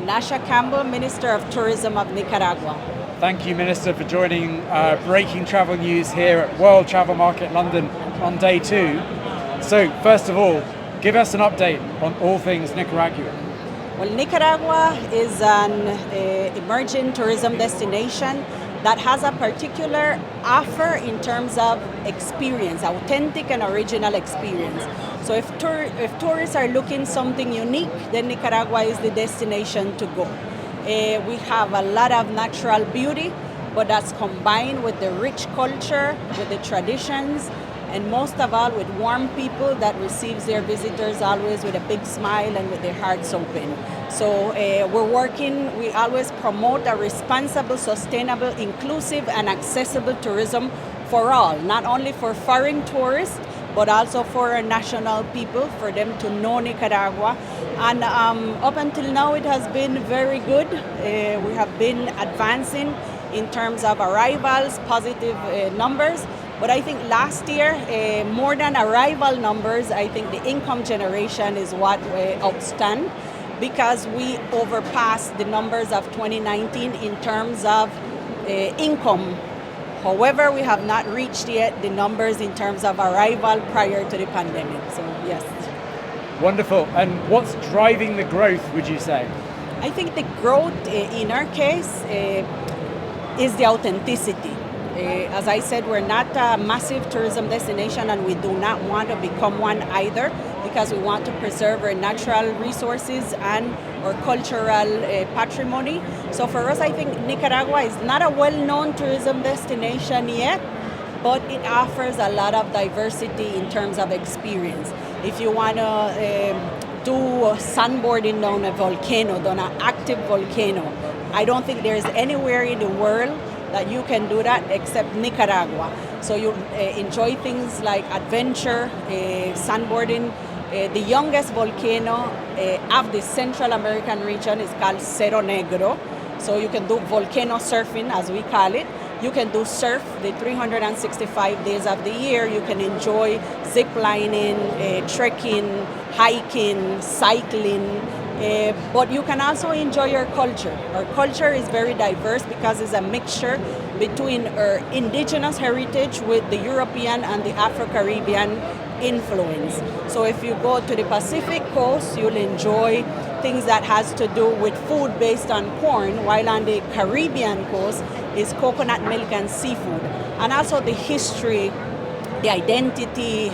Anasha Campbell, Minister of Tourism of Nicaragua. Thank you, Minister, for joining Breaking Travel News here at World Travel Market London on day 2. So, first of all, give us an update on all things Nicaragua. Well, Nicaragua is an emerging tourism destination that has a particular offer in terms of experience, authentic and original experience. So if tourists are looking something unique, then Nicaragua is the destination to go. We have a lot of natural beauty, but that's combined with the rich culture, with the traditions, and most of all with warm people that receives their visitors always with a big smile and with their hearts open. So we always promote a responsible, sustainable, inclusive and accessible tourism for all, not only for foreign tourists, but also for our national people, for them to know Nicaragua. And up until now, it has been very good. We have been advancing in terms of arrivals, positive numbers. But I think last year, more than arrival numbers, I think the income generation is what outstand, because we overpassed the numbers of 2019 in terms of income. However, we have not reached yet the numbers in terms of arrival prior to the pandemic. So, yes. Wonderful. And what's driving the growth, would you say? I think the growth in our case is the authenticity. As I said, we're not a massive tourism destination, and we do not want to become one either, because we want to preserve our natural resources and our cultural patrimony. So for us, I think Nicaragua is not a well-known tourism destination yet, but it offers a lot of diversity in terms of experience. If you want to do sandboarding down a volcano, down an active volcano, I don't think there's anywhere in the world that you can do that except Nicaragua. So you enjoy things like adventure, sandboarding. The youngest volcano of the Central American region is called Cerro Negro. So you can do volcano surfing, as we call it. You can do surf the 365 days of the year. You can enjoy zip lining, trekking, hiking, cycling. But you can also enjoy your culture. Our culture is very diverse because it's a mixture between our indigenous heritage with the European and the Afro-Caribbean influence. So if you go to the Pacific coast, you'll enjoy things that has to do with food based on corn, while on the Caribbean coast is coconut milk and seafood. And also the history, the identity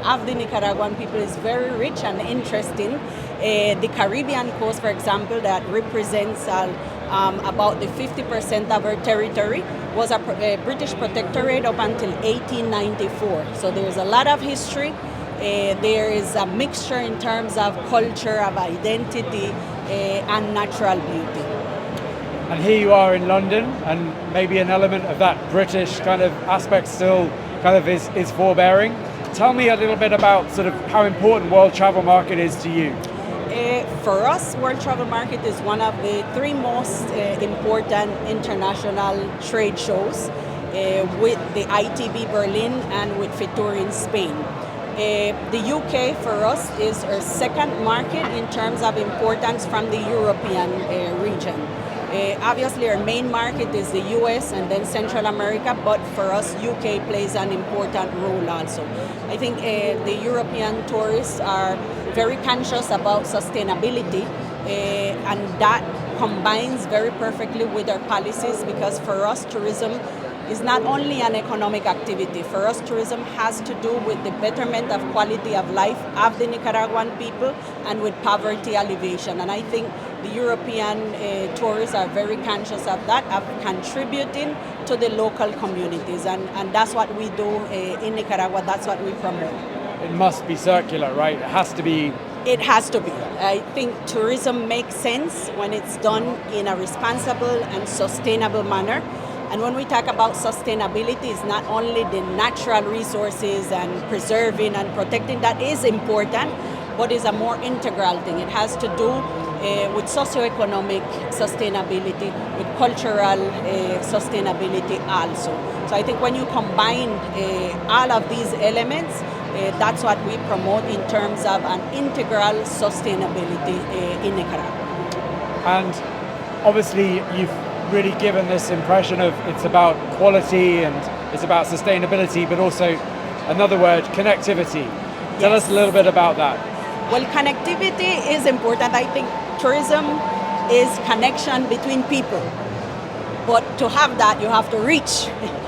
of the Nicaraguan people is very rich and interesting. The Caribbean coast, for example, that represents about the 50% of our territory, was a British protectorate up until 1894. So there's a lot of history. There is a mixture in terms of culture, of identity, and natural beauty. And here you are in London, and maybe an element of that British kind of aspect still kind of is forbearing. Tell me a little bit about sort of how important World Travel Market is to you. For us, World Travel Market is one of the 3 most important international trade shows, with the ITB Berlin and with Fitur in Spain. The UK for us is our second market in terms of importance from the European region. Obviously, our main market is the US and then Central America, but for us, UK plays an important role also. I think the European tourists are very conscious about sustainability, and that combines very perfectly with our policies, because for us, tourism is not only an economic activity. For us, tourism has to do with the betterment of quality of life of the Nicaraguan people and with poverty alleviation. And I think the European tourists are very conscious of that, of contributing to the local communities. And that's what we do in Nicaragua, that's what we promote. It must be circular, right? It has to be. It has to be. I think tourism makes sense when it's done in a responsible and sustainable manner. And when we talk about sustainability, it's not only the natural resources and preserving and protecting, that is important, but it's a more integral thing. It has to do with socioeconomic sustainability, with cultural sustainability also. So I think when you combine all of these elements, that's what we promote in terms of an integral sustainability in Nicaragua. And obviously you've really given this impression of it's about quality and it's about sustainability, but also another word, connectivity. Tell us a little bit about that. Well, connectivity is important. I think tourism is connection between people. But to have that, you have to reach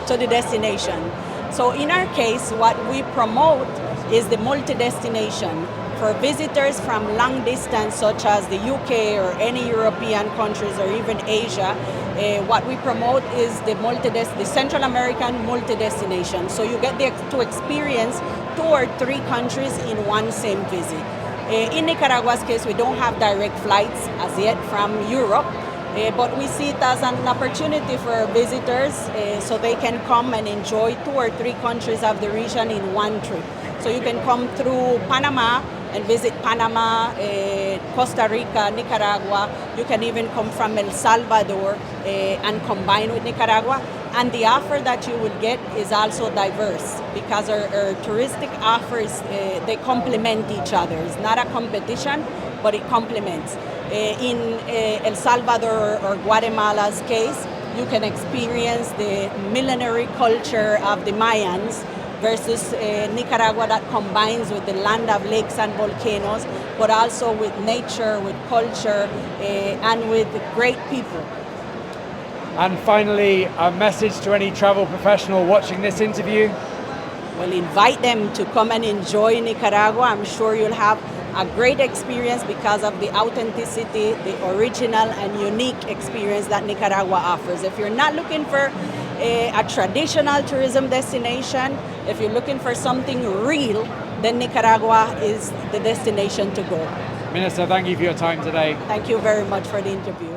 to the destination. So in our case, what we promote is the multi-destination. For visitors from long distance, such as the UK or any European countries or even Asia, what we promote is the Central American multi-destination. So you get to experience 2 or 3 countries in one same visit. In Nicaragua's case, we don't have direct flights as yet from Europe, but we see it as an opportunity for visitors so they can come and enjoy 2 or 3 countries of the region in one trip. So you can come through Panama and visit Panama, Costa Rica, Nicaragua. You can even come from El Salvador and combine with Nicaragua. And the offer that you will get is also diverse because our touristic offers, they complement each other. It's not a competition, but it complements. In El Salvador or Guatemala's case, you can experience the millenary culture of the Mayans versus Nicaragua that combines with the land of lakes and volcanoes, but also with nature, with culture, and with great people. And finally, a message to any travel professional watching this interview? Well, invite them to come and enjoy Nicaragua. I'm sure you'll have a great experience because of the authenticity, the original and unique experience that Nicaragua offers. If you're not looking for a traditional tourism destination, if you're looking for something real, then Nicaragua is the destination to go. Minister, thank you for your time today. Thank you very much for the interview.